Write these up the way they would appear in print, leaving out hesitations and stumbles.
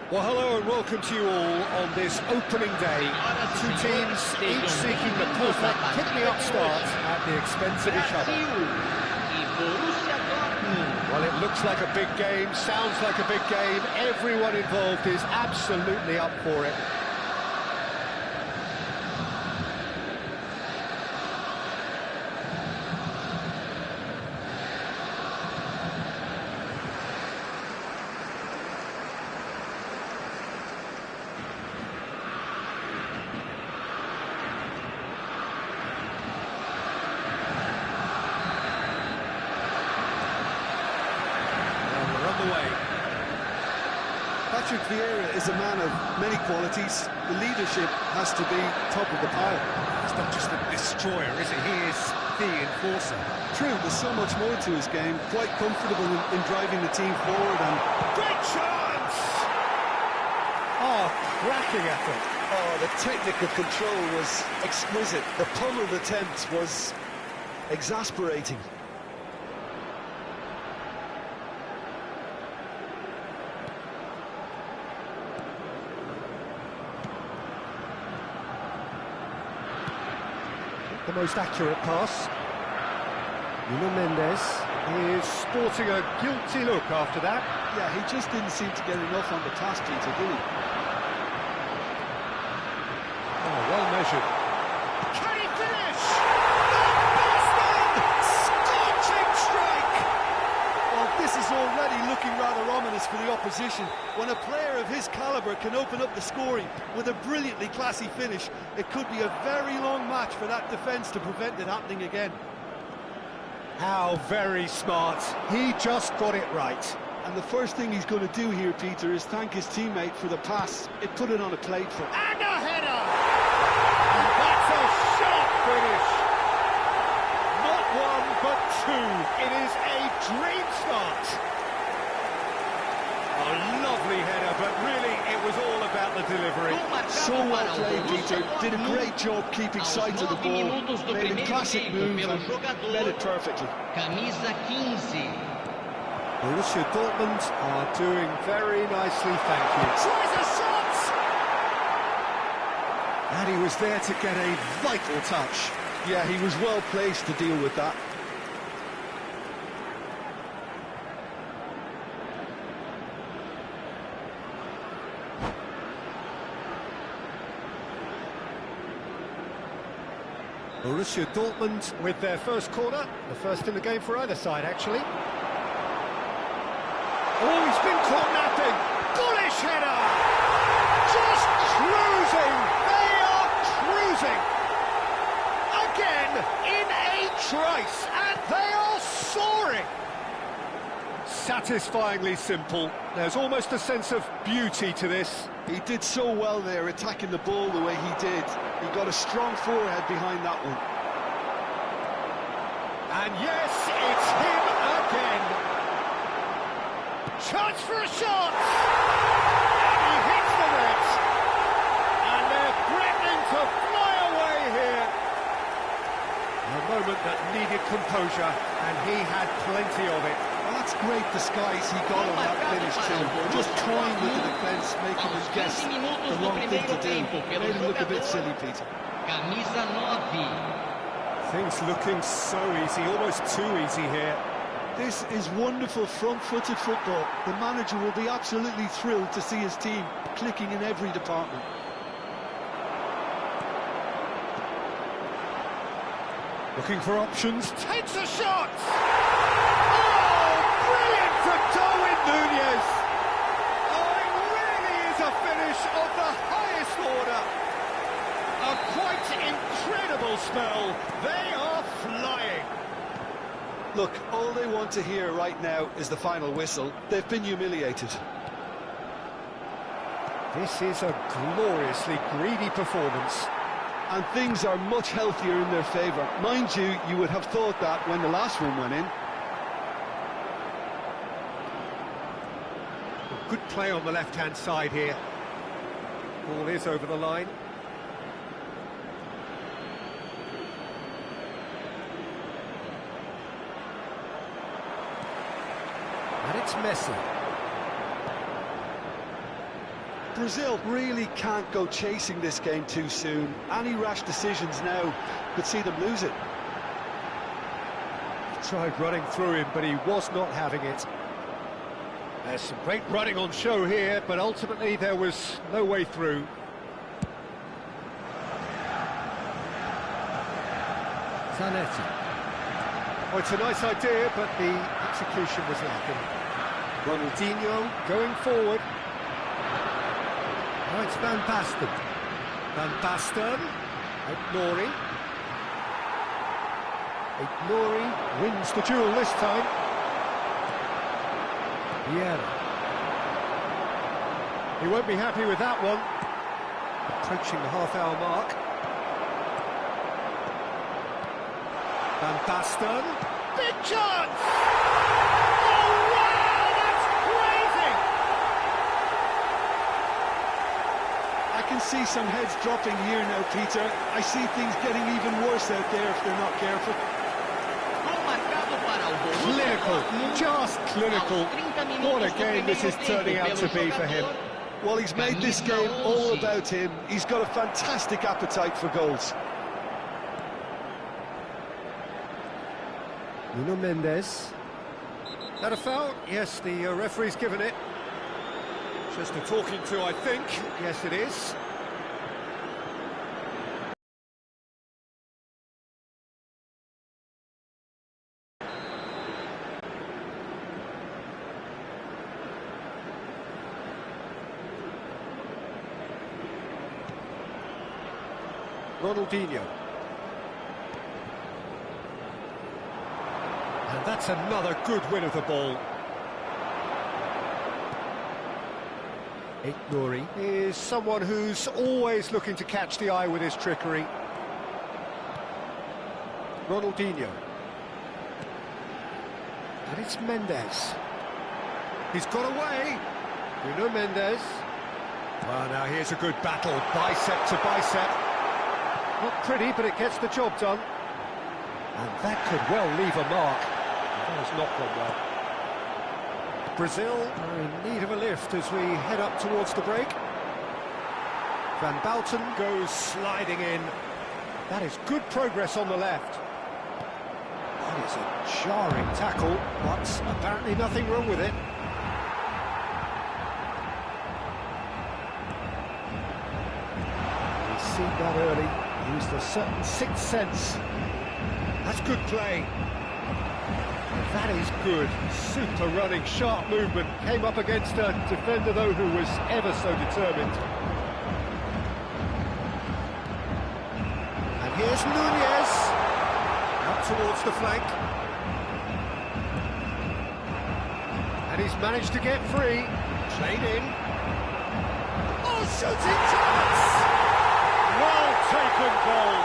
Well, hello and welcome to you all on this opening day. Two teams, each seeking the perfect pick-me-up start at the expense of each other. Well, it looks like a big game, sounds like a big game. Everyone involved is absolutely up for it. Is a man of many qualities. The leadership has to be top of the pile. He's not just a destroyer, is he? He is the enforcer. True, there's so much more to his game. Quite comfortable in driving the team forward and... Great chance! Oh, cracking effort. Oh, the technical control was exquisite. The pummeled attempt was exasperating. The most accurate pass. Nuno Mendes is sporting a guilty look after that. Yeah, he just didn't seem to get enough on the task, Peter, did he? Oh, well measured. Can he finish? Scorching strike! Well, this is already looking rather ominous for the opposition. When a player of his calibre can open up the scoring with a brilliantly classy finish, it could be a very long match for that defence to prevent it happening again. How very smart. He just got it right. And the first thing he's going to do here, Peter, is thank his teammate for the pass. It put it on a plate for him. And a header! And that's a sharp finish. Not one, but two. It is a dream start. A lovely header, but really it was all about the delivery. So well played, Peter. Did a great job keeping sight of the ball. Made a classic move and led it perfectly. Camisa 15. Borussia Dortmund are doing very nicely, thank you. Tries a shot! And he was there to get a vital touch. Yeah, he was well placed to deal with that. Borussia Dortmund with their first corner, the first in the game for either side, actually. Oh, he's been caught napping! Bullish header! Just cruising! They are cruising! Again, in a trice, and they are soaring! Satisfyingly simple. There's almost a sense of beauty to this. He did so well there, attacking the ball the way he did. He got a strong forehead behind that one. And yes, it's him again. Chance for a shot! And he hits the net. And they're threatening to fly away here. A moment that needed composure, and he had plenty of it. Well, that's great disguise he got on that finish too. Just toying with the defence, making him guess the wrong thing to do. Made him look a bit silly, Peter. Camisa 9. Things looking so easy, almost too easy here. This is wonderful front-footed football. The manager will be absolutely thrilled to see his team clicking in every department. Looking for options, takes a shot! Oh, brilliant from Darwin Núñez! Oh, it really is a finish of the highest order! A quite incredible spell. They are flying. Look, all they want to hear right now is the final whistle. They've been humiliated. This is a gloriously greedy performance. And things are much healthier in their favour. Mind you, you would have thought that when the last one went in. Good play on the left-hand side here. Ball is over the line. And it's Messi. Brazil really can't go chasing this game too soon. Any rash decisions now could see them lose it. He tried running through him, but he was not having it. There's some great running on show here, but ultimately there was no way through. ثاني. Oh, it's a nice idea, but the execution was lacking. Ronaldinho going forward. Oh, it's Van Basten. Van Basten. Ignori. Ignori wins the duel this time. Yeah. He won't be happy with that one. Approaching the half-hour mark. Van Basten. Big chance! Oh, wow! That's crazy! I can see some heads dropping here now, Peter. I see things getting even worse out there if they're not careful. Clinical, just clinical. What a game this is turning out to be for him. Well, he's made this game all about him. He's got a fantastic appetite for goals. Nuno Mendes. That a foul? Yes, the referee's given it. Just a talking to, I think. Yes, it is. Ronaldinho. And that's another good win of the ball. Ignori. Is someone who's always looking to catch the eye with his trickery. Ronaldinho. And it's Mendes. He's got away. Nuno Mendes. Well, now here's a good battle, bicep to bicep. Not pretty, but it gets the job done. And that could well leave a mark. That has not gone well. Brazil are in need of a lift as we head up towards the break. Van Basten goes sliding in. That is good progress on the left. That is a jarring tackle, but apparently nothing wrong with it. We've seen that early. Used a certain sixth sense. That's good play. That is good. Super running, sharp movement. Came up against a defender, though, who was ever so determined. And here's Nunez. Up towards the flank. And he's managed to get free. Played in. Oh, shooting chance! Well taken goal.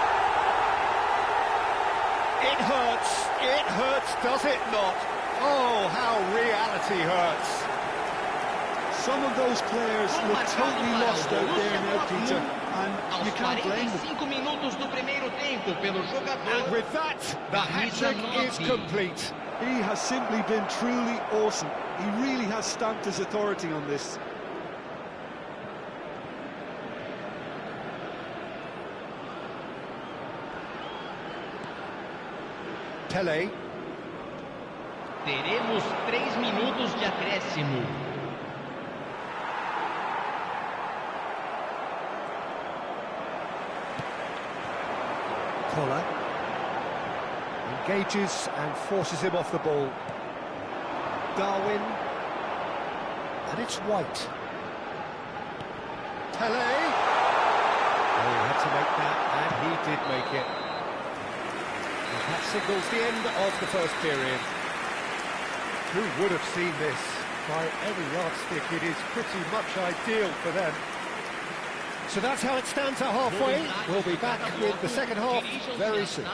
It hurts, does it not? Oh, how reality hurts. Some of those players look totally lost out there now, Peter, and you can't blame them. And with that, the hat-trick is complete. He has simply been truly awesome. He really has stamped his authority on this. Pelé. Teremos 3 minutos de acréscimo. Collar. Engages and forces him off the ball. Darwin. And it's White. Pelé. Oh, he had to make that, and he did make it. And that signals the end of the first period. Who would have seen this? By every yardstick, it is pretty much ideal for them. So that's how it stands at halfway. We'll be back with the second half very soon.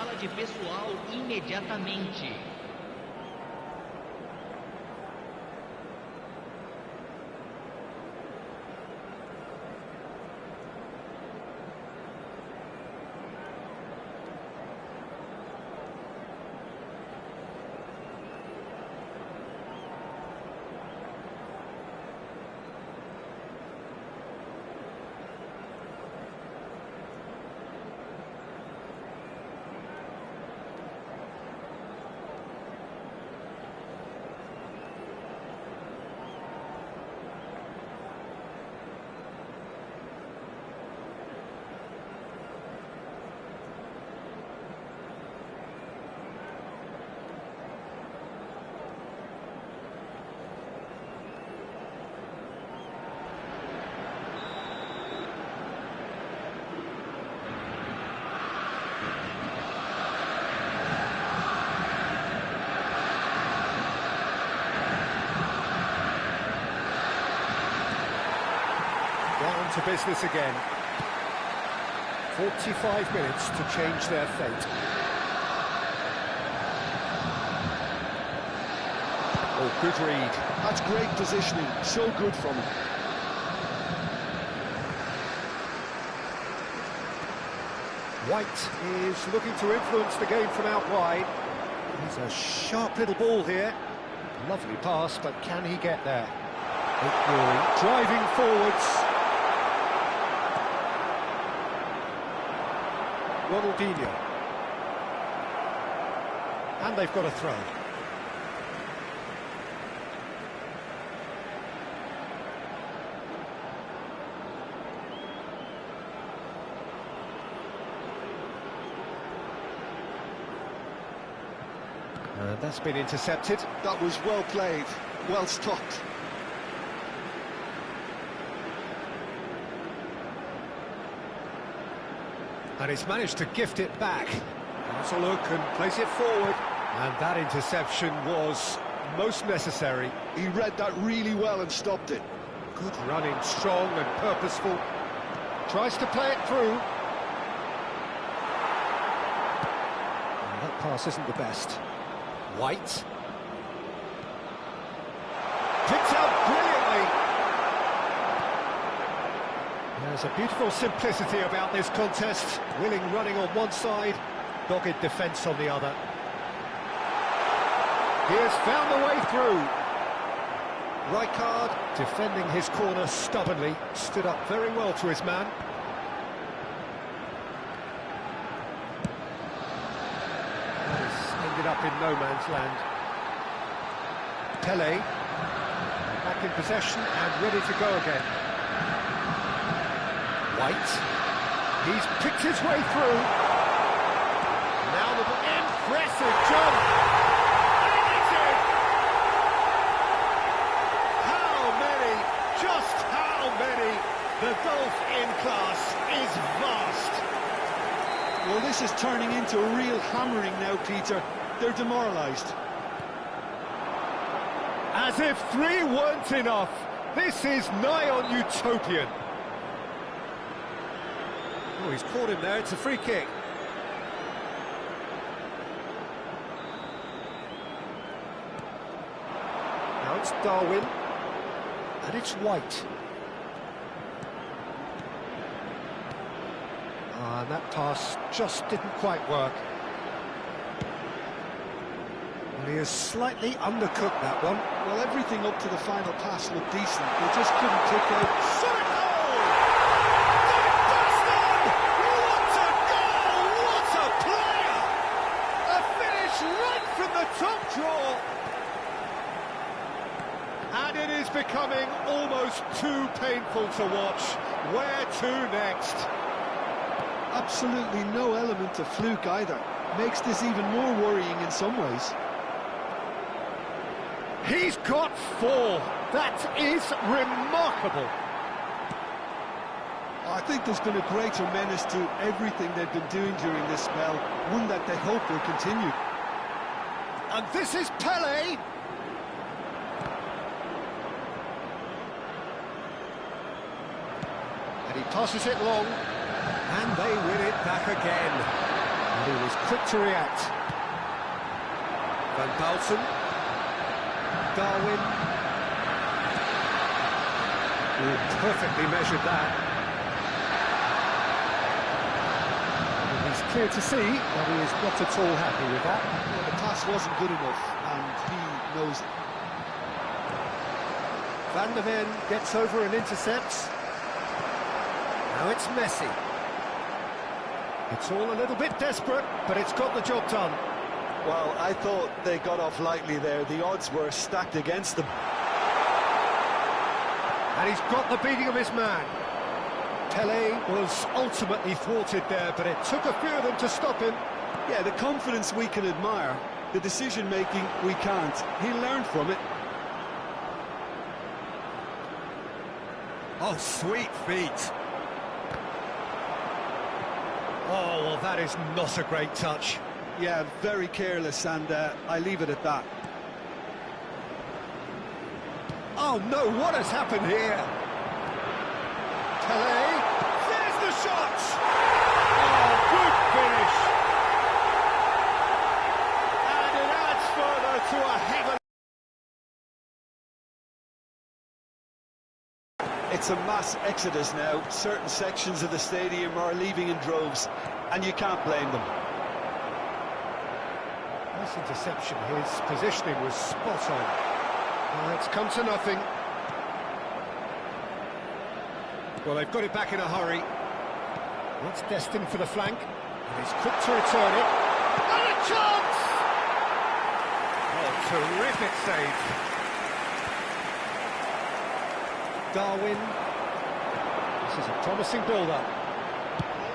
to business again. 45 minutes to change their fate. Oh, good read. That's great positioning, so good from him. White is looking to influence the game from out wide. He's a sharp little ball here. Lovely pass, but can he get there? Driving forwards. Ronaldinho. And they've got a throw. That's been intercepted. That was well played, well stopped. And he's managed to gift it back. Has a look and plays it forward. And that interception was most necessary. He read that really well and stopped it. Good running, strong and purposeful. Tries to play it through. And that pass isn't the best. White. Picked out brilliantly. There's a beautiful simplicity about this contest. Willing running on one side, dogged defence on the other. He has found the way through. Rijkaard defending his corner stubbornly, stood up very well to his man. Ended up in no man's land. Pelé back in possession and ready to go again. White, he's picked his way through. Now the impressive jump. And it's in. How many? Just how many? The gulf in class is vast. Well, this is turning into a real hammering now, Peter. They're demoralised. As if 3 weren't enough. This is nigh on utopian. Oh, he's caught him there. It's a free kick. Now it's Darwin. And it's White. And that pass just didn't quite work. Well, he has slightly undercooked that one. Well, everything up to the final pass looked decent. They just couldn't kick out. Shot it goal! What a goal! What a player! A finish right from the top draw. And it is becoming almost too painful to watch. Where to next? Absolutely no element of fluke either. Makes this even more worrying in some ways. He's got 4. That is remarkable. I think there's been a greater menace to everything they've been doing during this spell, one that they hope will continue. And this is Pelé. And he passes it long. And they win it back again. And he was quick to react. Van Dalsen. Darwin. Oh, perfectly measured that. And he's clear to see that he is not at all happy with that. Well, the pass wasn't good enough, and he knows it. Van der Ven gets over and intercepts. Now it's Messi. It's all a little bit desperate, but it's got the job done. Well, I thought they got off lightly there. The odds were stacked against them. And he's got the beating of his man. Pelé was ultimately thwarted there, but it took a few of them to stop him. Yeah, the confidence we can admire, the decision-making we can't. He learned from it. Oh, sweet feet. Oh, well, that is not a great touch. Yeah, very careless, and I leave it at that. Oh, no, what has happened here? Pelé, there's the shot! Oh, good finish! And it adds further to a heaven. It's a mass exodus now. Certain sections of the stadium are leaving in droves, and you can't blame them. Nice interception. His positioning was spot on. It's come to nothing. Well, they've got it back in a hurry. It's destined for the flank, and he's quick to return it. And a chance! Oh, terrific save. Darwin. This is a promising build-up.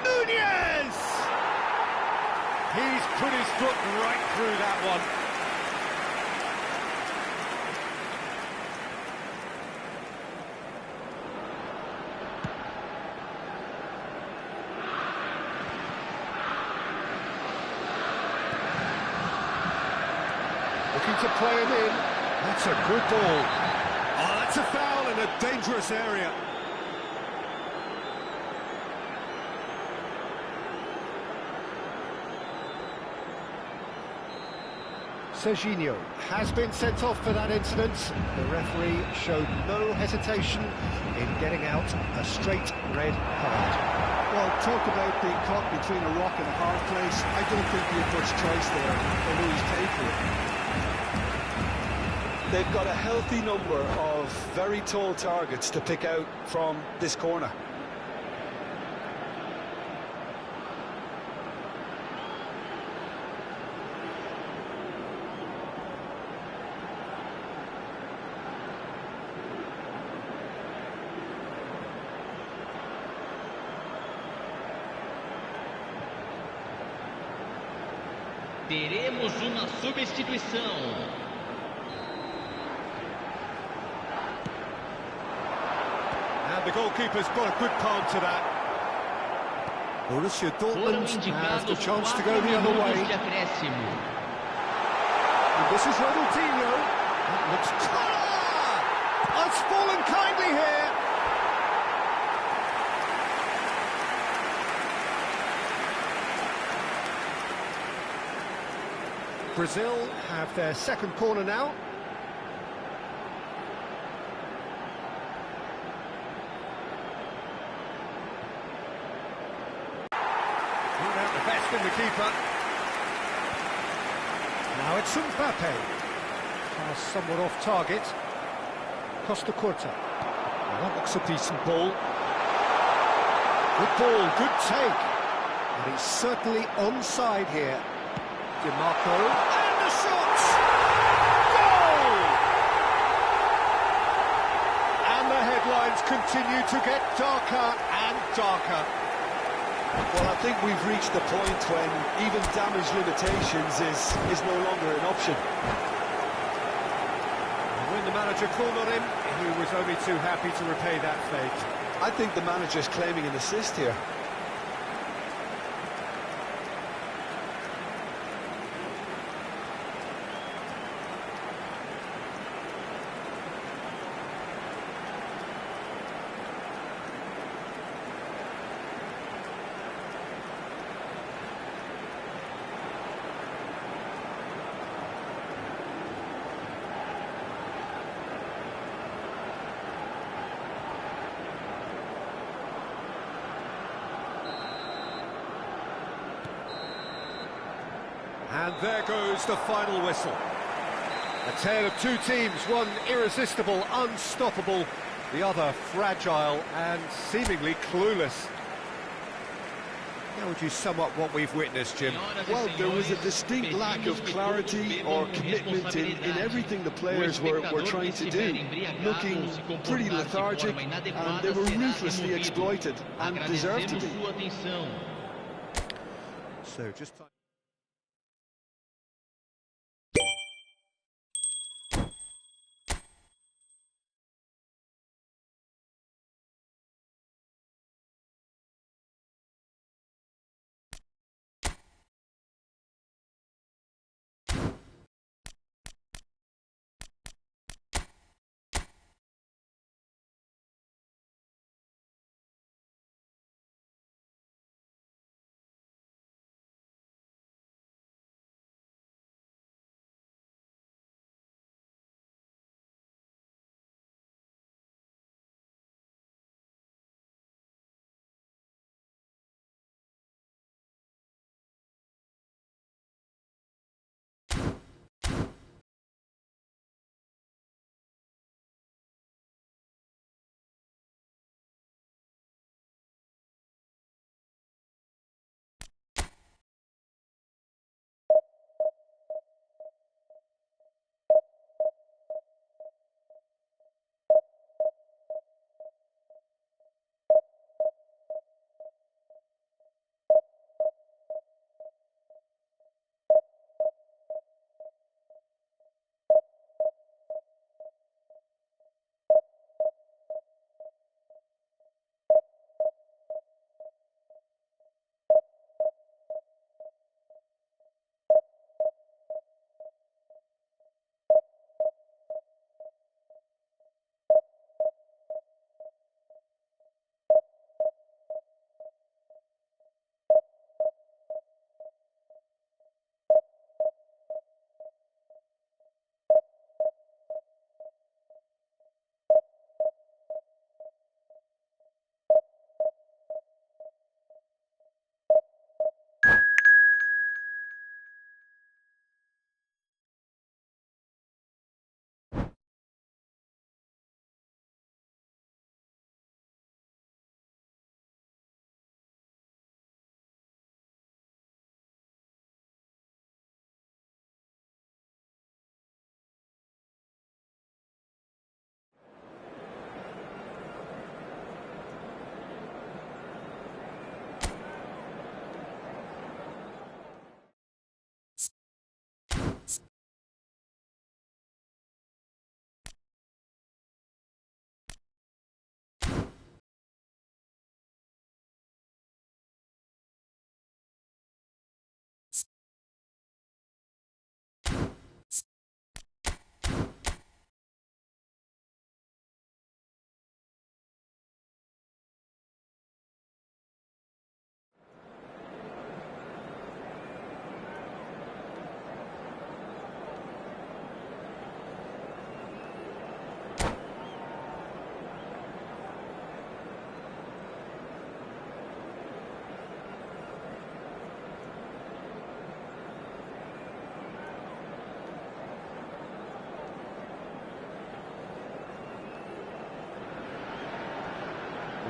Nunez! He's put his foot right through that one. Looking to play him in. That's a good ball. Oh, that's a foul in a dangerous area. Serginho has been sent off for that incident. The referee showed no hesitation in getting out a straight red card. Well, talk about being caught between a rock and a hard place. I don't think he had much choice there, although he's paid for it. They've got a healthy number of very tall targets to pick out from this corner. Teremos uma substituição. And the goalkeeper's got a good palm to that. Borussia Dortmund has the chance to go the other way. De acréscimo. And this is Ronaldinho. That looks... Oh, it's fallen kindly here. Brazil have their second corner now. Bring out the best in the keeper. Now it's Mbappe. Pass somewhat off target. Costa Curta. Well, that looks a decent ball. Good ball, good take. And he's certainly onside here. DiMarco, and the shot! Goal! And the headlines continue to get darker and darker. Well, I think we've reached the point when even damage limitations is no longer an option. And when the manager called on him, he was only too happy to repay that fate. I think the manager's claiming an assist here. And there goes the final whistle. A tale of two teams, one irresistible, unstoppable, the other fragile and seemingly clueless. How would you sum up what we've witnessed, Jim? Well, there was a distinct lack of clarity or commitment in everything the players were trying to do. Looking pretty lethargic, and they were ruthlessly exploited and deserved to be. So just...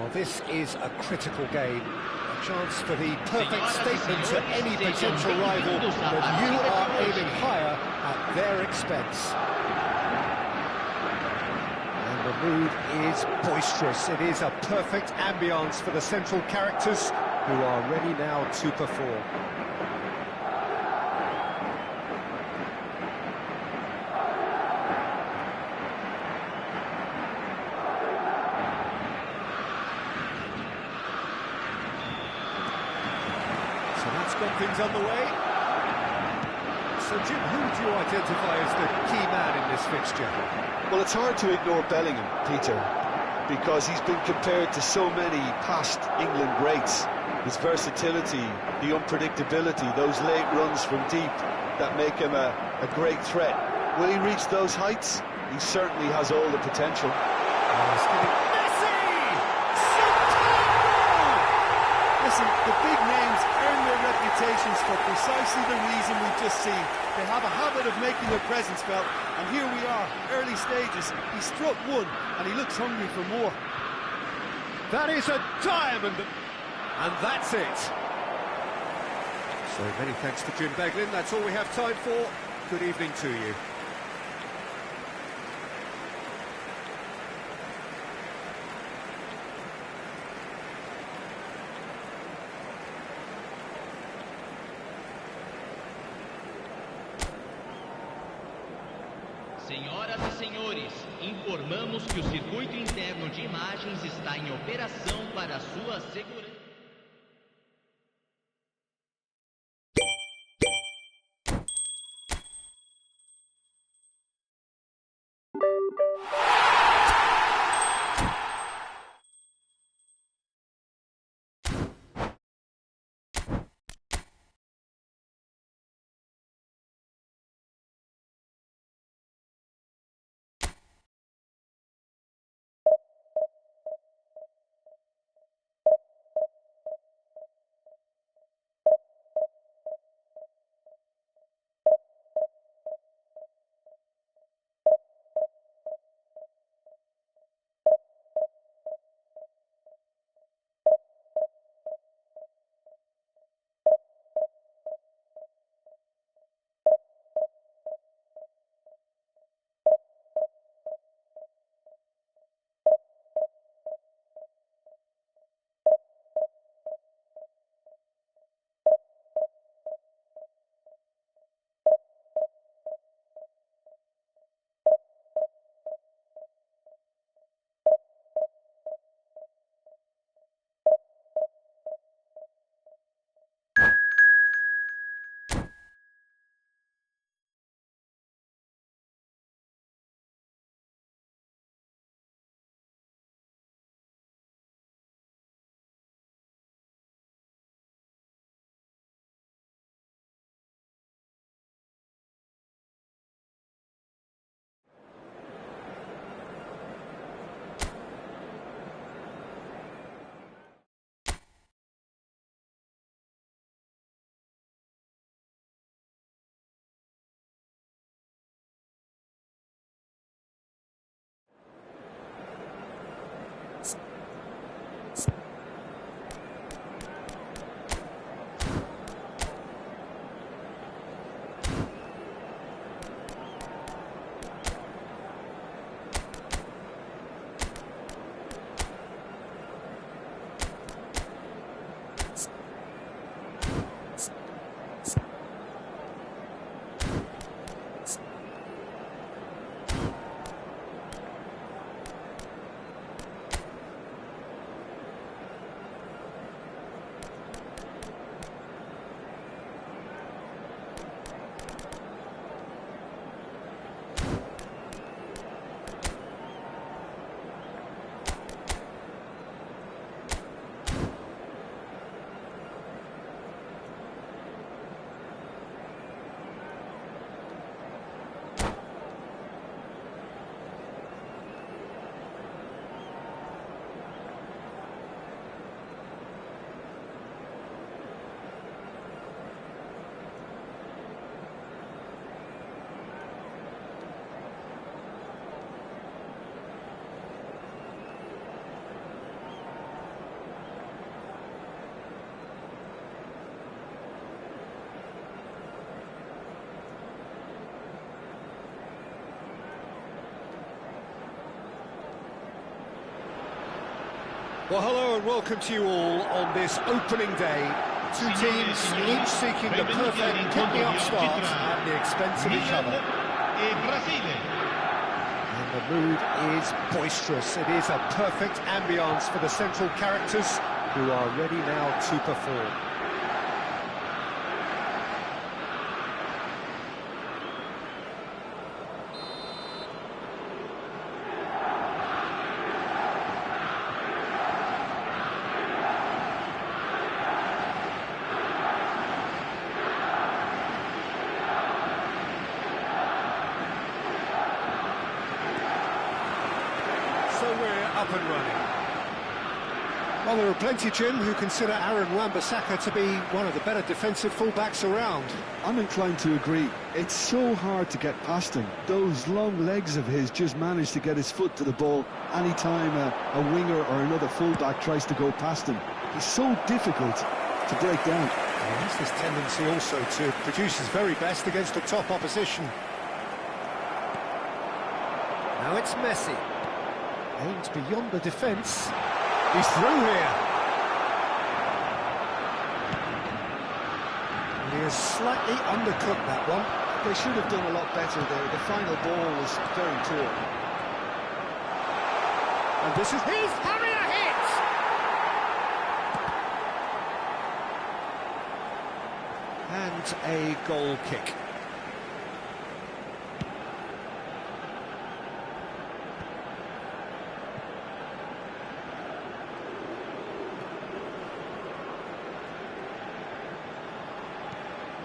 Well, this is a critical game. A chance for the perfect statement to any potential rival that you are aiming higher at their expense. And the mood is boisterous. It is a perfect ambience for the central characters who are ready now to perform. So that's got things underway. So Jim, who do you identify as the key man in this fixture? Well, it's hard to ignore Bellingham, Peter, because he's been compared to so many past England greats. His versatility, the unpredictability, those late runs from deep that make him a great threat. Will he reach those heights? He certainly has all the potential. Listen, the big names earn their reputations for precisely the reason we've just seen. They have a habit of making their presence felt, and here we are, early stages. He struck one, and he looks hungry for more. That is a diamond, and that's it. So many thanks to Jim Beglin. That's all we have time for. Good evening to you. Senhoras e senhores, informamos que o circuito interno de imagens está em operação para sua segurança. Well, hello and welcome to you all on this opening day. Two teams each seeking the perfect pick-me-up start at the expense of each other. And the mood is boisterous. It is a perfect ambience for the central characters who are ready now to perform. So we're up and running. Well, there are plenty, Jim, who consider Aaron Wan-Bissaka to be one of the better defensive fullbacks around. I'm inclined to agree. It's so hard to get past him. Those long legs of his just manage to get his foot to the ball anytime a winger or another fullback tries to go past him. He's so difficult to break down. He has this tendency also to produce his very best against the top opposition. Now it's Messi. Aims beyond the defence. He's through here. He has slightly undercooked that one. They should have done a lot better there. The final ball was very poor. And this is his Harrier hit! And a goal kick.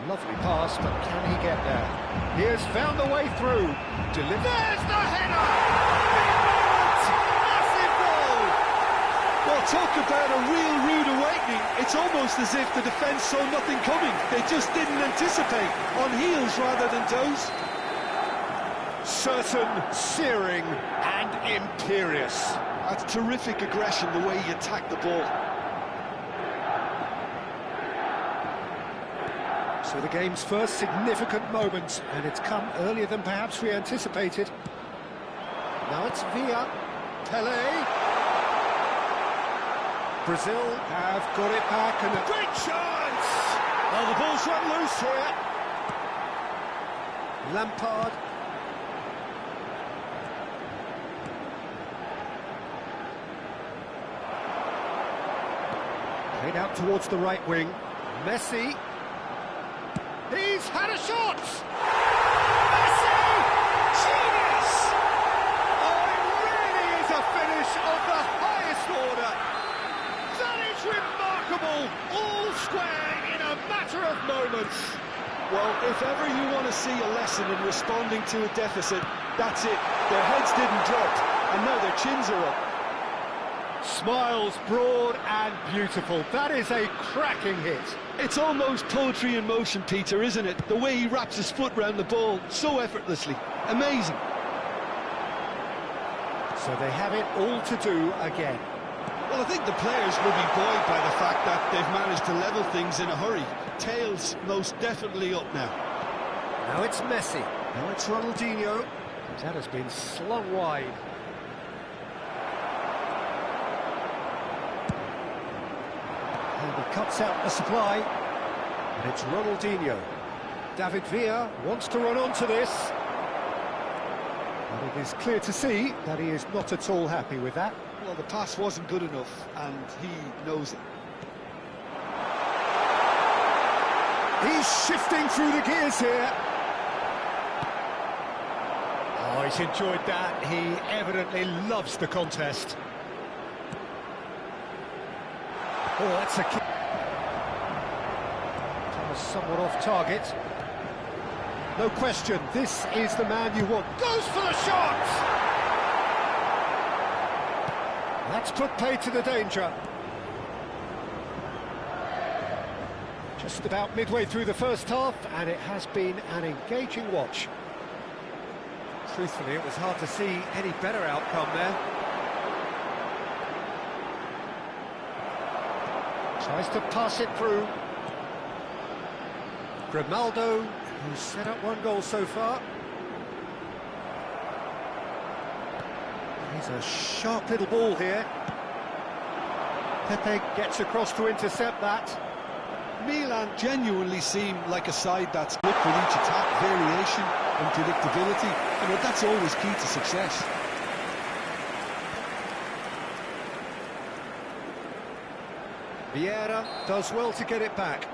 Lovely pass, but can he get there? He has found the way through. There's the header! Massive goal! Well, talk about a real rude awakening. It's almost as if the defence saw nothing coming. They just didn't anticipate. On heels rather than toes. Certain, searing, and imperious. That's terrific aggression, the way he attacked the ball. So the game's first significant moment, and it's come earlier than perhaps we anticipated. Now it's Villa. Pelé. Brazil have got it back, and a great chance! Well, the ball's run loose here. Lampard. Played out towards the right wing. Messi. He's had a shot! Messi! Genius! Oh, it really is a finish of the highest order. That is remarkable, all square in a matter of moments. Well, if ever you want to see a lesson in responding to a deficit, that's it. Their heads didn't drop, and now their chins are up. Smiles broad and beautiful. That is a cracking hit. It's almost poetry in motion, Peter, isn't it? The way he wraps his foot round the ball so effortlessly. Amazing. So they have it all to do again. Well, I think the players will be buoyed by the fact that they've managed to level things in a hurry. Tails most definitely up now. Now it's Messi. Now it's Ronaldinho. That has been slung wide. And he cuts out the supply. And it's Ronaldinho. David Villa wants to run onto this. And it is clear to see that he is not at all happy with that. Well, the pass wasn't good enough, and he knows it. He's shifting through the gears here. Oh, he's enjoyed that. He evidently loves the contest. Oh, that's a kick. That was somewhat off target. No question, this is the man you want. Goes for the shot! That's put play to the danger. Just about midway through the first half, and it has been an engaging watch. Truthfully, it was hard to see any better outcome there. Tries to pass it through. Grimaldo, who's set up one goal so far. He's a sharp little ball here. Pepe gets across to intercept that. Milan genuinely seem like a side that's good for each attack, variation and predictability. You know, that's always key to success. Vieira does well to get it back.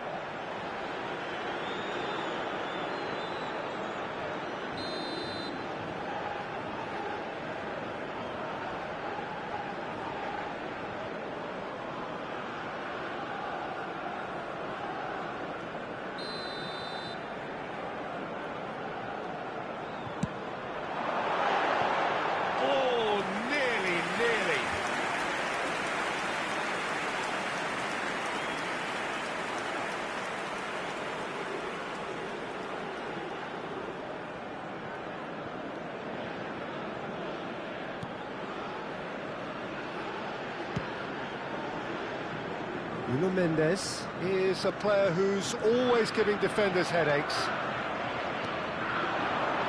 Mendes is a player who's always giving defenders headaches.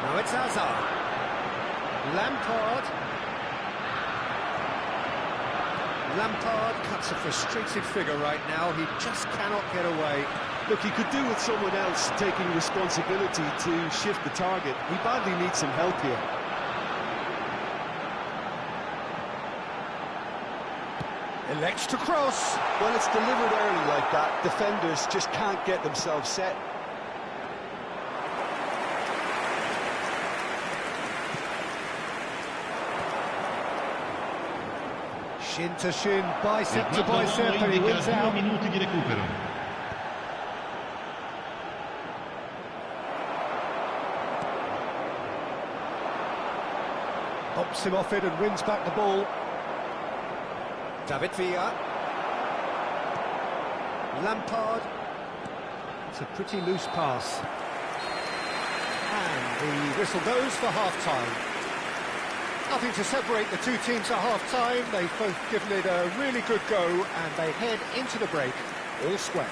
Now it's Hazard. Lampard cuts a frustrated figure right now. He just cannot get away. Look, he could do with someone else taking responsibility to shift the target. He badly needs some help here. Elects to cross. When it's delivered early like that, defenders just can't get themselves set. Shin to shin, bicep to bicep, and he wins out. Minuti di recupero. Hops him off it and wins back the ball. David Villa. Lampard. It's a pretty loose pass. And the whistle goes for half-time. Nothing to separate the two teams at half-time. They've both given it a really good go, and they head into the break all square.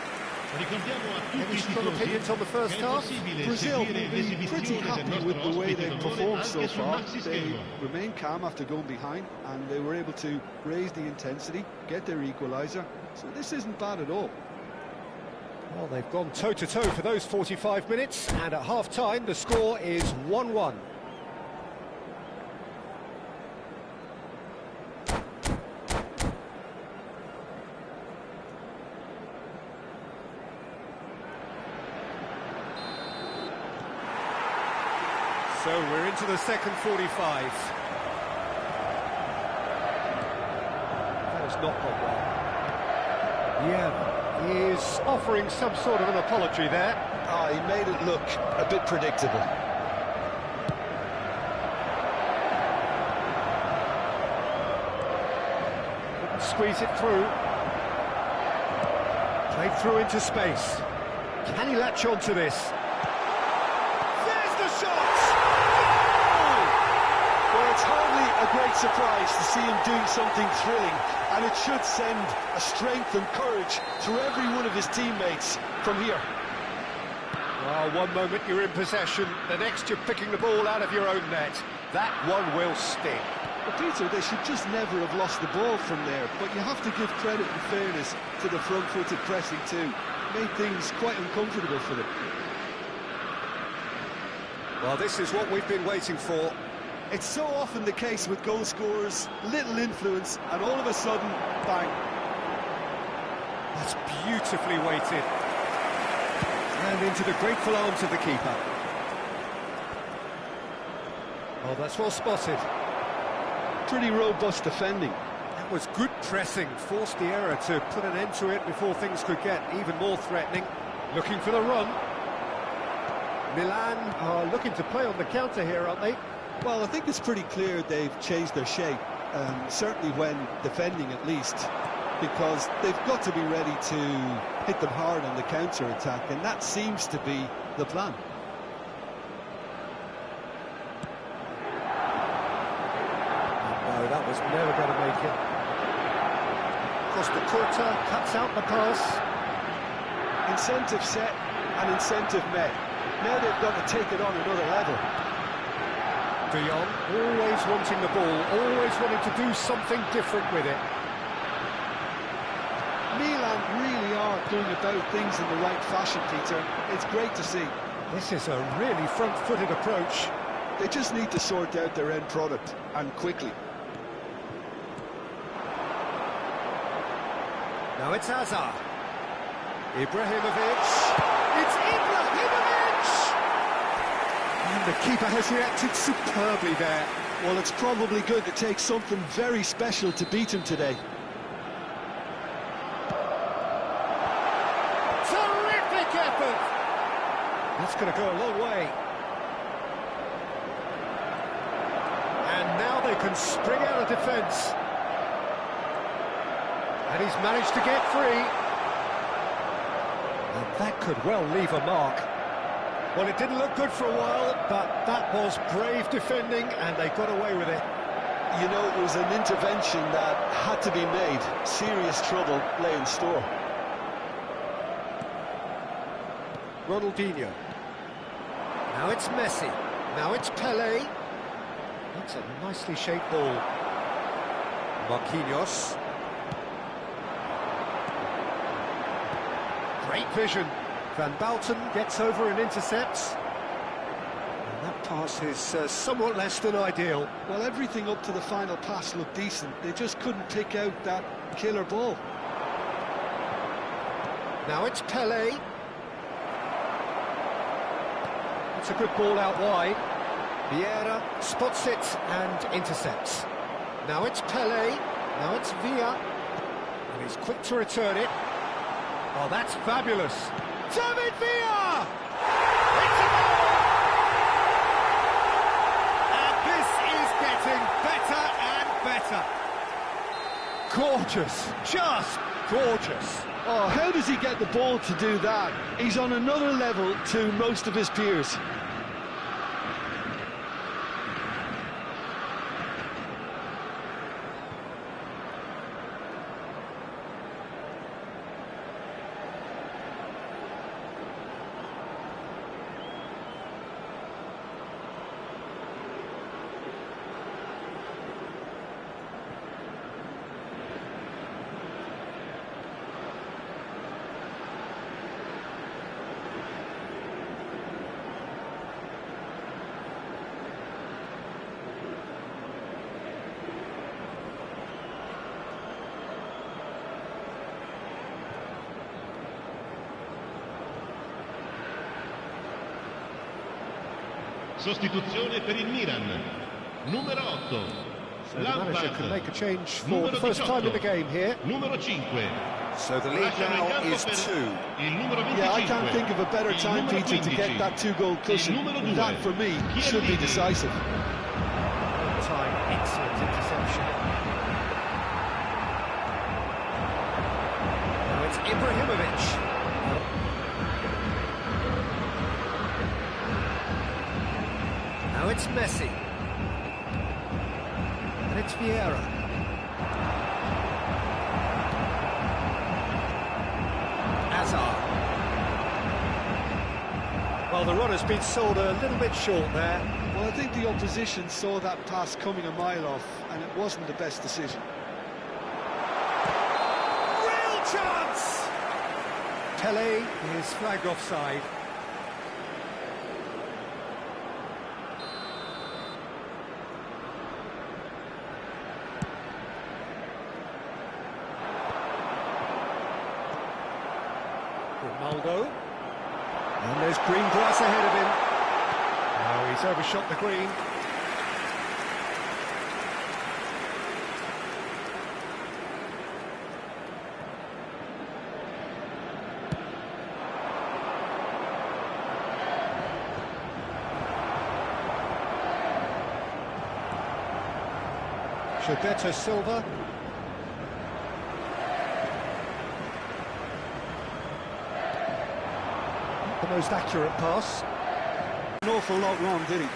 Any strong opinions on the first half? Brazil will be pretty happy with the way they've performed so far. They remain calm after going behind, and they were able to raise the intensity, get their equaliser. So this isn't bad at all. Well, they've gone toe-to-toe for those 45 minutes, and at half-time the score is 1-1. So we're into the second 45. That has not gone well. Yeah, he is offering some sort of an apology there. He made it look a bit predictable. Couldn't squeeze it through. Played through into space. Can he latch on to this? There's the shot! Well, it's hardly a great surprise to see him doing something thrilling, and it should send a strength and courage through every one of his teammates from here. Well, one moment you're in possession, the next you're picking the ball out of your own net. That one will sting. But Peter, they should just never have lost the ball from there, but you have to give credit and fairness to the front-footed pressing too. Made things quite uncomfortable for them. Well, this is what we've been waiting for. It's so often the case with goal scorers, little influence, and all of a sudden, bang. That's beautifully weighted. And into the grateful arms of the keeper. Oh, that's well spotted. Pretty robust defending. That was good pressing, forced the error to put an end to it before things could get even more threatening. Looking for the run. Milan are looking to play on the counter here, aren't they? Well, I think it's pretty clear they've changed their shape, certainly when defending at least, because they've got to be ready to hit them hard on the counter-attack, and that seems to be the plan. No, that was never going to make it. Costa Curta cuts out the pass. Incentive set and incentive met. Now they've got to take it on another level. De Jong, always wanting the ball, always wanting to do something different with it. really are going about things in the right fashion, Peter. It's great to see. This is a really front-footed approach. They just need to sort out their end product, and quickly. Now it's Hazard. Ibrahimovic. It's Ibrahimovic! And the keeper has reacted superbly there. Well, it's probably going to take something very special to beat him today. Terrific effort! That's going to go a long way. And now they can spring out of defence. And he's managed to get free. And that could well leave a mark. Well, it didn't look good for a while, but that was brave defending, and they got away with it. You know, it was an intervention that had to be made. Serious trouble lay in store. Ronaldinho. Now it's Messi. Now it's Pelé. That's a nicely shaped ball. Marquinhos. Great vision. Van Bouten gets over and intercepts. And that pass is somewhat less than ideal. Well, everything up to the final pass looked decent. They just couldn't pick out that killer ball. Now it's Pelé. It's a good ball out wide. Vieira spots it and intercepts. Now it's Pelé. Now it's Villa. And he's quick to return it. Oh, that's fabulous. David Villa! It's a goal! And this is getting better and better. Gorgeous, just gorgeous. Oh, how does he get the ball to do that? He's on another level to most of his peers. Sostituzione per il Milan, numero 8. So the manager can make a change for the first time in the game here. Numero 5. So the lead now is 2. Yeah, I can't think of a better time, Peter, to get that two-goal cushion. That, for me, should be decisive. Time, excellent interception. Now it's Ibrahimovic. Now it's Messi. And it's Vieira. Hazard. Well, the run has been sold a little bit short there. Well, I think the opposition saw that pass coming a mile off, and it wasn't the best decision. Real chance! Pelé is flagged offside. Ronaldo. And there's green grass ahead of him. Now he's overshot the green. Gilberto Silva. The most accurate pass. An awful lot wrong, did he?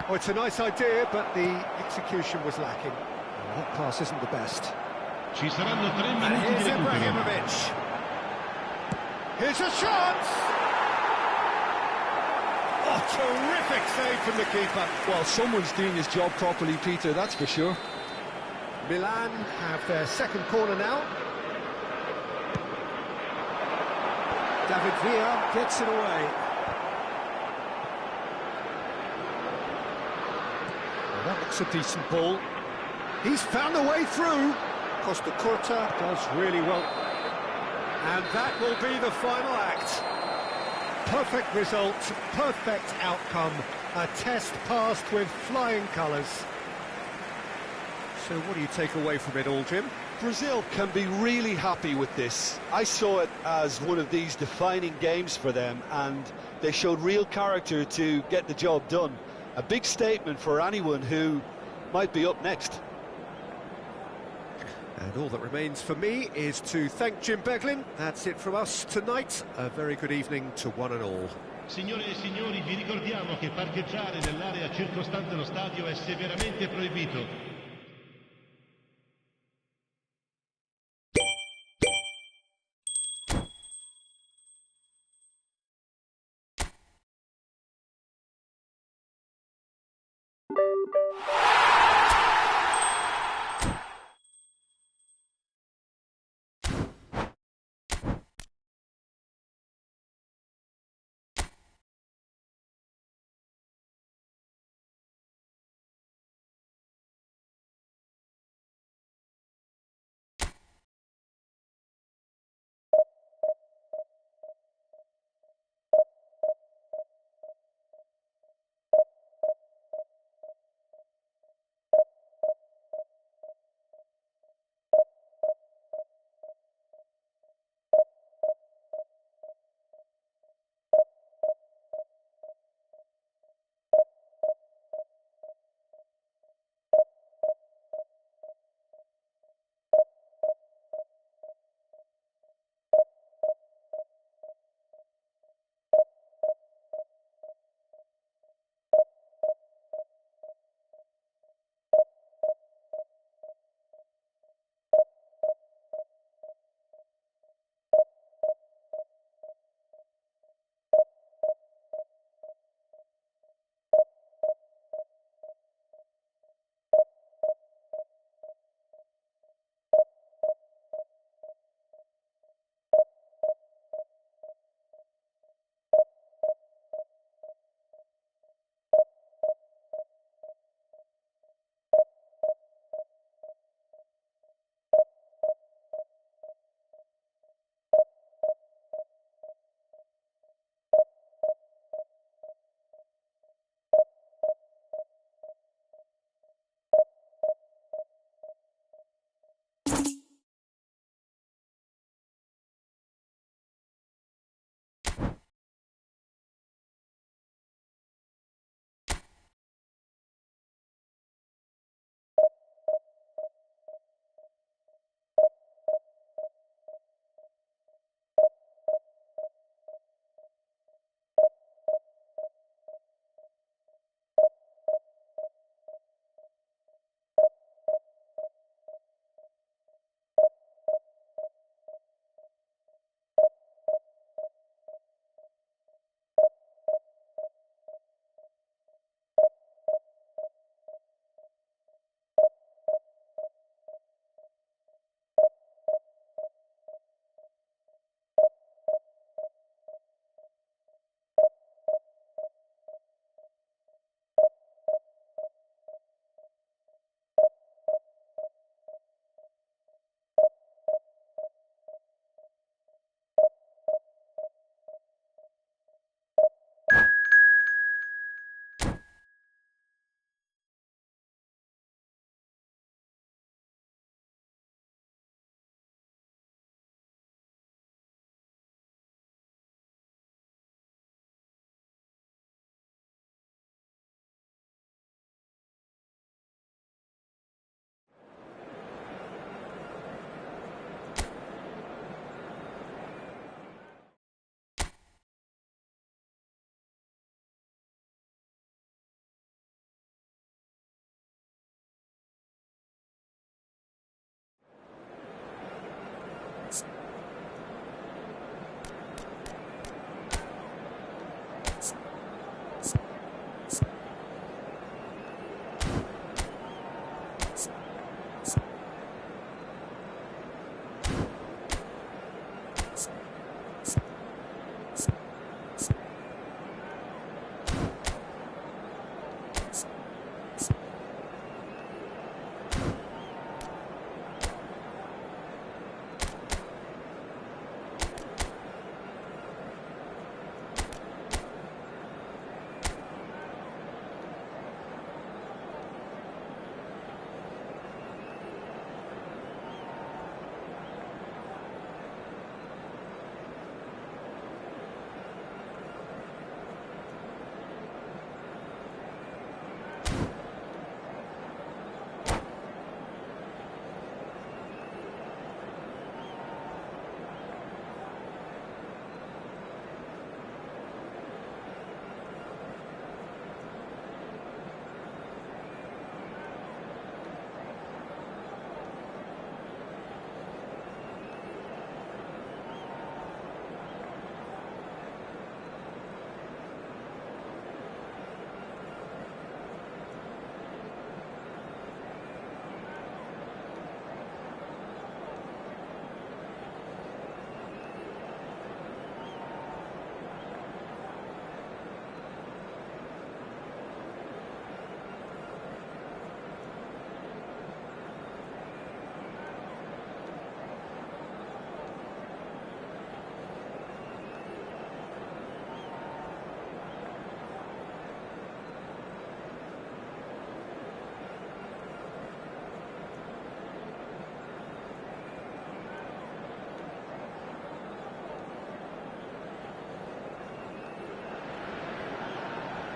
Oh, it's a nice idea, but the execution was lacking. Well, that pass isn't the best. Ci saranno 3 And minuti here's di recupero. Ibrahimovic. Here's a shot! Oh, Oh, terrific save from the keeper. Well, someone's doing his job properly, Peter, that's for sure. Milan have their second corner now. David Villa gets it away. Well, that looks a decent ball. He's found a way through. Costa Curta does really well. And that will be the final act. Perfect result, perfect outcome. A test passed with flying colours. So what do you take away from it all, Jim? Brazil can be really happy with this. I saw it as one of these defining games for them, and they showed real character to get the job done. A big statement for anyone who might be up next. And all that remains for me is to thank Jim Beglin. That's it from us tonight. A very good evening to one and all. Signore e signori, vi ricordiamo che parcheggiare nell'area circostante lo stadio è severamente proibito.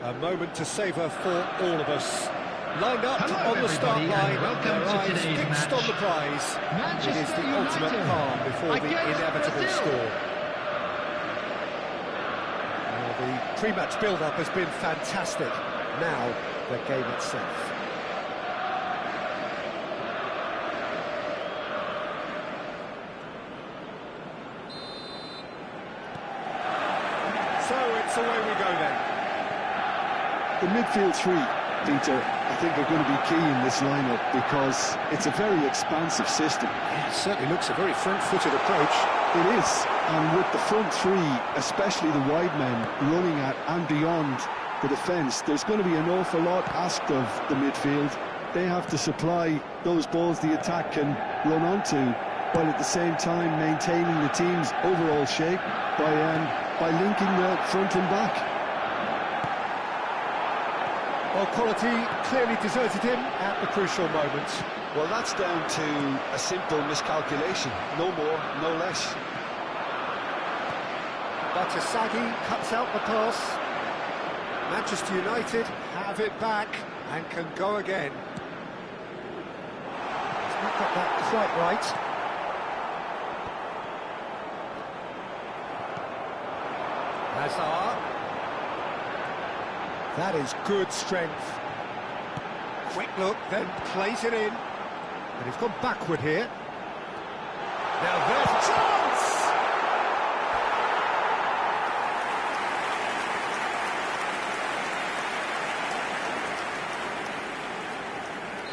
A moment to savour for all of us. Lined up Hello, on the start everybody, line, and welcome their to eyes today's fixed match. on the prize. It is the Manchester ultimate United calm before the against inevitable Brazil. score. Well, the pre-match build-up has been fantastic. Now, the game itself. So it's away we go then. The midfield three, Peter, I think are going to be key in this lineup because it's a very expansive system. It certainly looks a very front-footed approach. It is, and with the front three, especially the wide men, running at and beyond the defence, there's going to be an awful lot asked of the midfield. They have to supply those balls the attack can run onto, while at the same time maintaining the team's overall shape by linking the front and back. Well, quality clearly deserted him at the crucial moment. Well, that's down to a simple miscalculation. No more, no less. But Sagi cuts out the pass. Manchester United have it back and can go again. He's not got that quite right. Hazard. That is good strength. Quick look, then plays it in. And he's gone backward here. Now there's a chance!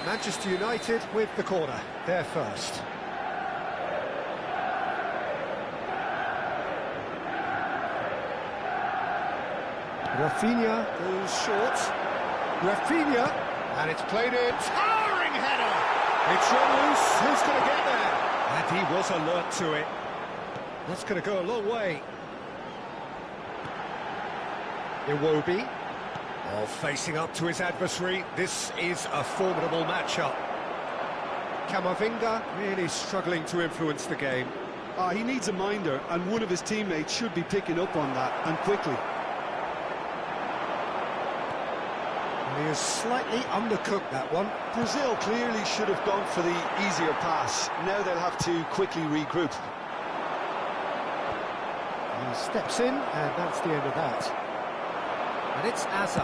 Manchester United with the corner, they're first. Rafinha goes short. Rafinha, and it's played in. Towering header! It's run loose. Who's going to get there? And he was alert to it. That's going to go a long way. Iwobi. Oh, facing up to his adversary. This is a formidable matchup. Camavinga really struggling to influence the game. He needs a minder, and one of his teammates should be picking up on that, and quickly. And he is slightly undercooked, that one. Brazil clearly should have gone for the easier pass. Now they'll have to quickly regroup. He steps in, and that's the end of that. And it's Hazard.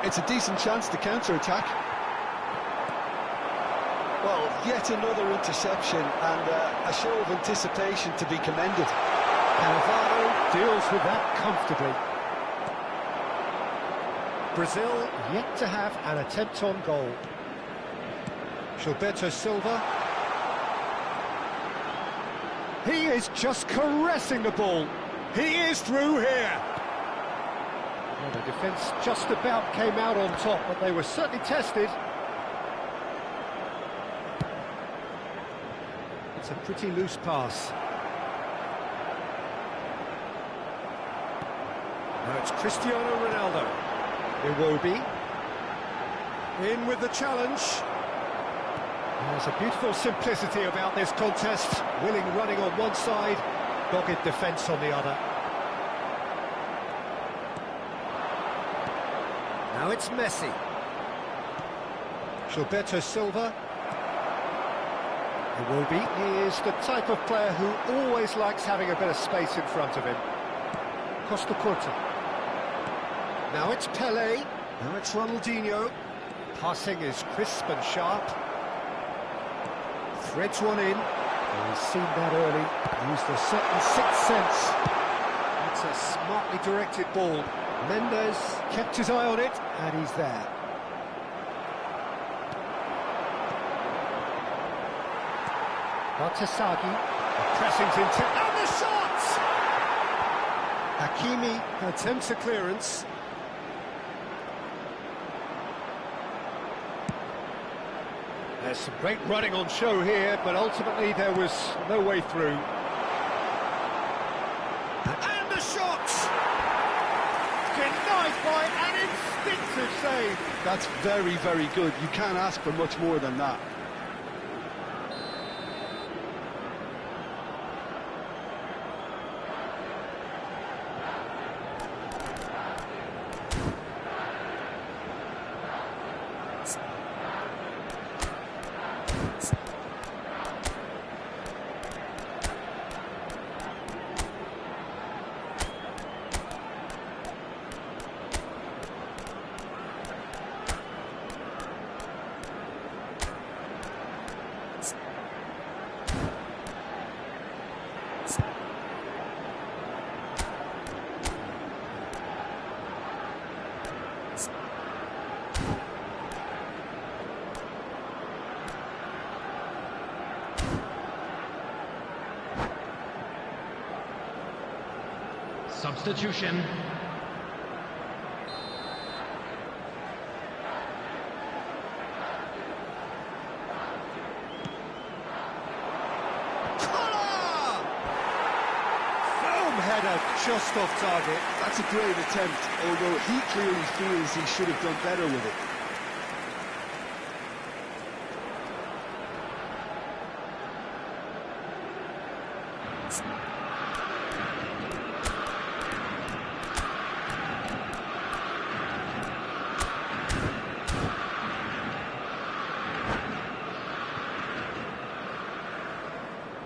It's a decent chance to counter-attack. Well, yet another interception, and a show of anticipation to be commended. Cannavaro deals with that comfortably. Brazil yet to have an attempt on goal. Gilberto Silva. He is just caressing the ball. He is through here. Well, the defence just about came out on top, but they were certainly tested. It's a pretty loose pass. Now it's Cristiano Ronaldo. Iwobi. In with the challenge. There's a beautiful simplicity about this contest. Willing running on one side, dogged defence on the other. Now it's Messi. Gilberto Silva. Iwobi is the type of player who always likes having a bit of space in front of him. Costa Curta. Now it's Pelé. Now it's Ronaldinho. Passing is crisp and sharp. Threads one in. Oh, he's seen that early. Used a certain sixth sense. It's a smartly directed ball. Mendes kept his eye on it, and he's there. Batasagi. Pressing's into... And the shot! Hakimi attempts a clearance. There's some great running on show here, but ultimately there was no way through. And the shot! Denied by an instinctive save. That's very, very good. You can't ask for much more than that. Substitution. Header just off target. That's a great attempt, although he clearly feels he should have done better with it.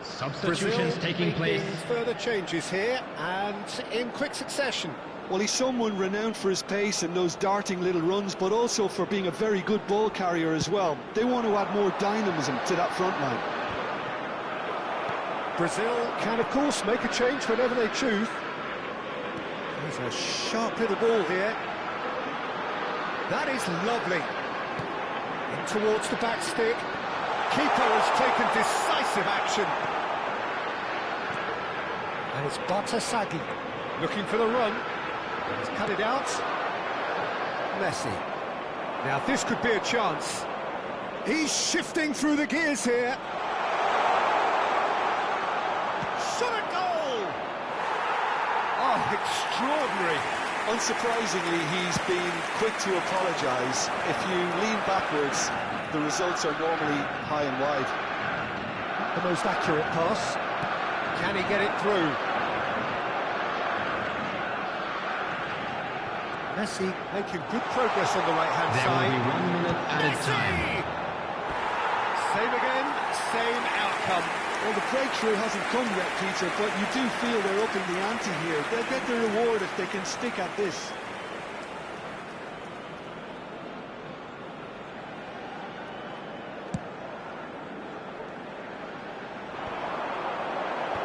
Substitutions taking place. Further changes here and in quick succession. Well, he's someone renowned for his pace and those darting little runs, but also for being a very good ball carrier as well. They want to add more dynamism to that front line. Brazil can, of course, make a change whenever they choose. There's a sharp little ball here. That is lovely. In towards the back stick. Keeper has taken decisive action. And it's Bartasagli looking for the run. He's cut it out. Messi. Now this could be a chance. He's shifting through the gears here. Shot a goal! Oh, extraordinary. Unsurprisingly, he's been quick to apologise. If you lean backwards, the results are normally high and wide. The most accurate pass. Can he get it through? Messi making good progress on the right-hand side. There will be 1 minute added time. Same again, same outcome. Well, the breakthrough hasn't come yet, Peter, but you do feel they're upping the ante here. They'll get the reward if they can stick at this.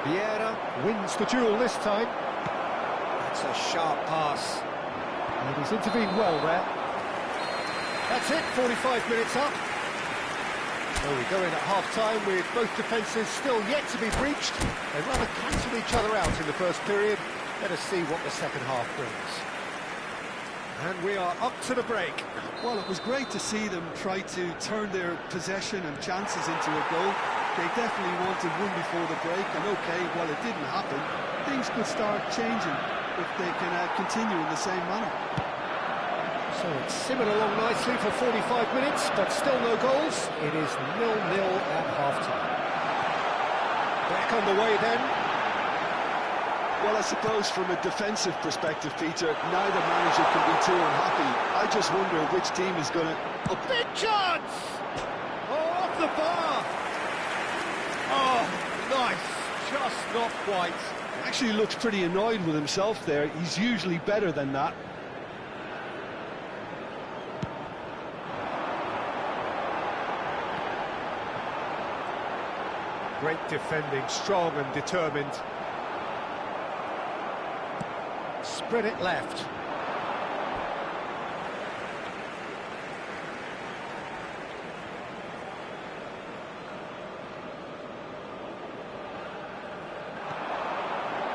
Vieira wins the duel this time. That's a sharp pass. And he's intervened well there. That's it, 45 minutes up. So we go in at half-time with both defences still yet to be breached. They rather cancelled each other out in the first period. Let us see what the second half brings. And we are up to the break. Well, it was great to see them try to turn their possession and chances into a goal. They definitely wanted one before the break, and okay, while it didn't happen, things could start changing if they can continue in the same manner. So it's simmered along nicely for 45 minutes, but still no goals. It is 0-0 at half-time. Back on the way then. Well, I suppose from a defensive perspective, Peter, neither manager can be too unhappy. I just wonder which team is going to... A big chance! Oh, off the bar! Oh, nice. Just not quite. Actually looks pretty annoyed with himself there. He's usually better than that. Great defending, strong and determined. Spread it left.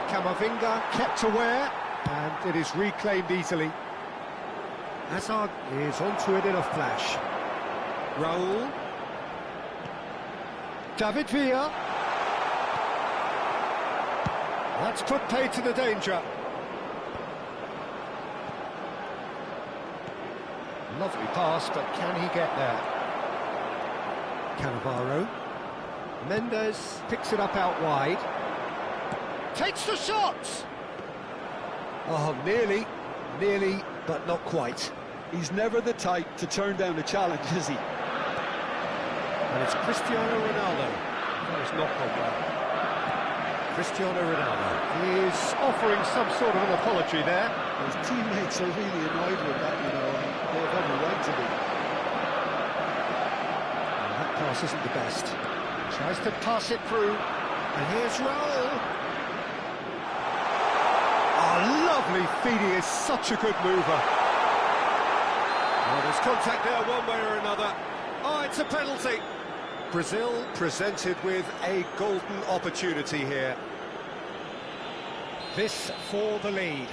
Camavinga kept aware, and it is reclaimed easily. Hazard is onto it in a flash. Raul. David Villa. That's put paid to the danger. Lovely pass, but can he get there? Cannavaro. Mendes picks it up out wide. Takes the shot! Oh, nearly, but not quite. He's never the type to turn down a challenge, is he? And it's Cristiano Ronaldo. That was not on well. Cristiano Ronaldo. He is offering some sort of an apology there. His teammates are really annoyed with that, you know, and they have every right to be. And that pass isn't the best. Tries to pass it through. And here's Raul. Oh, lovely feed. He is such a good mover. Oh, there's contact there one way or another. Oh, it's a penalty. Brazil presented with a golden opportunity here. This for the lead.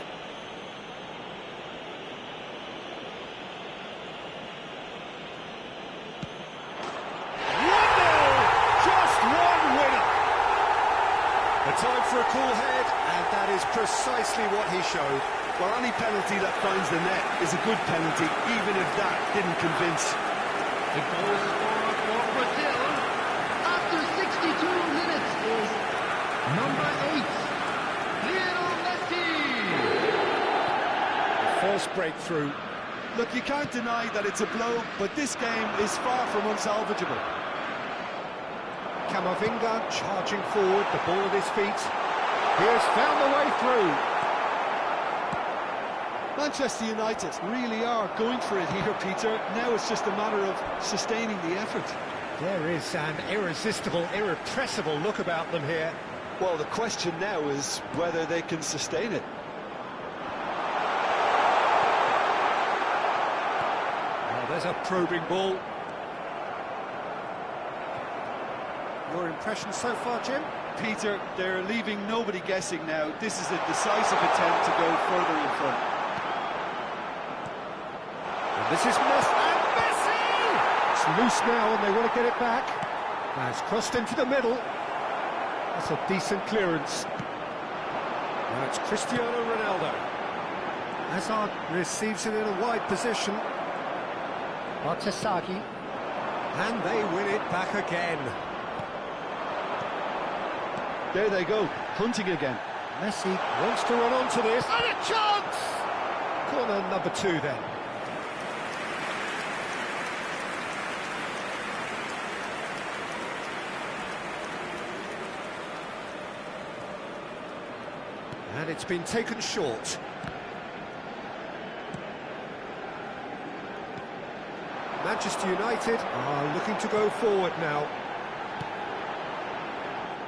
Time for a cool head, and that is precisely what he showed. Well, any penalty that finds the net is a good penalty, even if that didn't convince. The goal scorer for Brazil after 62 minutes is number 8, Lionel Messi. First breakthrough. Look, you can't deny that it's a blow, but this game is far from unsalvageable. Camavinga charging forward, the ball at his feet. He has found the way through. Manchester United really are going for it here, Peter. Now it's just a matter of sustaining the effort. There is an irresistible, irrepressible look about them here. Well, the question now is whether they can sustain it. Oh, there's a probing ball. Your impression so far, Jim? Peter, they're leaving nobody guessing now. This is a decisive attempt to go further in front. And this is Messi! It's loose now and they want to get it back. Now it's crossed into the middle. That's a decent clearance. Now it's Cristiano Ronaldo. Hazard receives it in a wide position. Artesaghi. And they win it back again. There they go, hunting again. Messi wants to run onto this. And a chance! Corner number 2 then. And it's been taken short. Manchester United are looking to go forward now.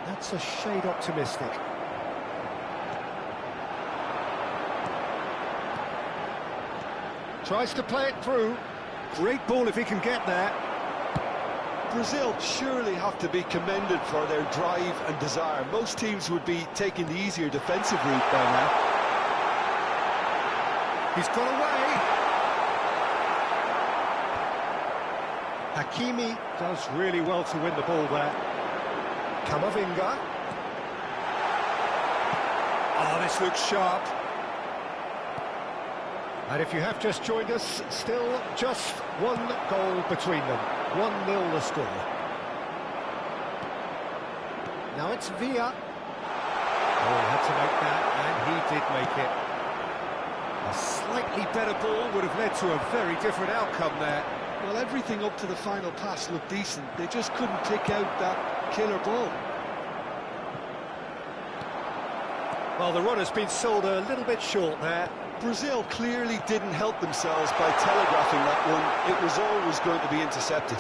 That's a shade optimistic. Tries to play it through. Great ball if he can get there. Brazil surely have to be commended for their drive and desire. Most teams would be taking the easier defensive route by now. He's got away. Hakimi does really well to win the ball there. Camavinga. Oh, this looks sharp. And if you have just joined us, still just one goal between them. 1-0 the score. Now it's Villa. Oh, he had to make that, and he did make it. A slightly better ball would have led to a very different outcome there. Well, everything up to the final pass looked decent. They just couldn't pick out that killer ball. Well, the run has been sold a little bit short there. Brazil clearly didn't help themselves by telegraphing that one. It was always going to be intercepted.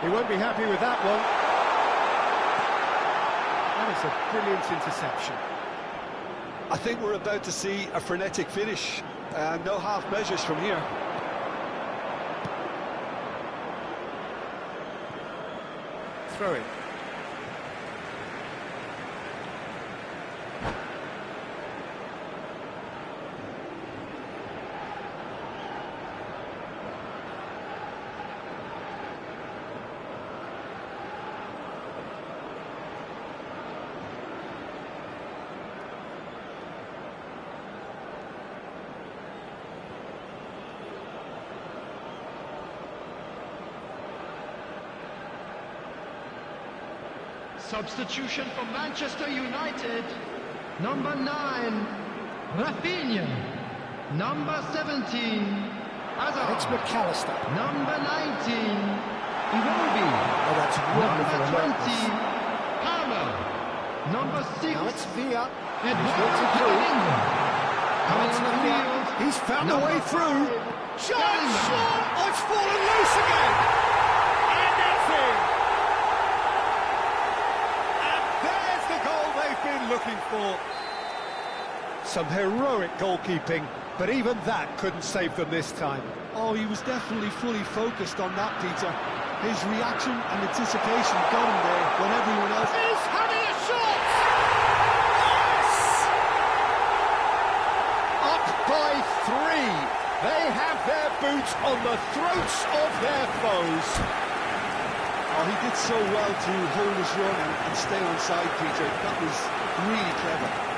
He won't be happy with that one. That is a brilliant interception. I think we're about to see a frenetic finish. No half measures from here. Throw it. Substitution for Manchester United. Number 9, Rafinha. Number 17, Hazard. It's McAllister. Number 19, Number 20, Carmel. Number 6, Now it's Villa. and He's got it through. Out Now it's on the Villa. field. He's found a Number way through. 5, Shot! Gunman. Shot! Oh, it's fallen loose again. And it's in. And there's the goal they've been looking for. Some heroic goalkeeping, but even that couldn't save them this time. Oh, he was definitely fully focused on that, Peter. His reaction and anticipation got him there when everyone else... He's having a shot! Yes! Up by 3. They have their boot on the throats of their foes. Oh, he did so well to hold his run and stay on side, Peter. That was really clever.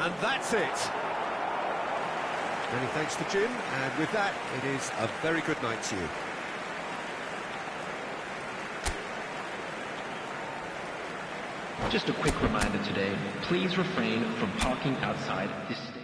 And that's it. Many thanks to Jim, and with that, it is a very good night to you. Just a quick reminder today, please refrain from parking outside this stadium.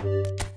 Thank you.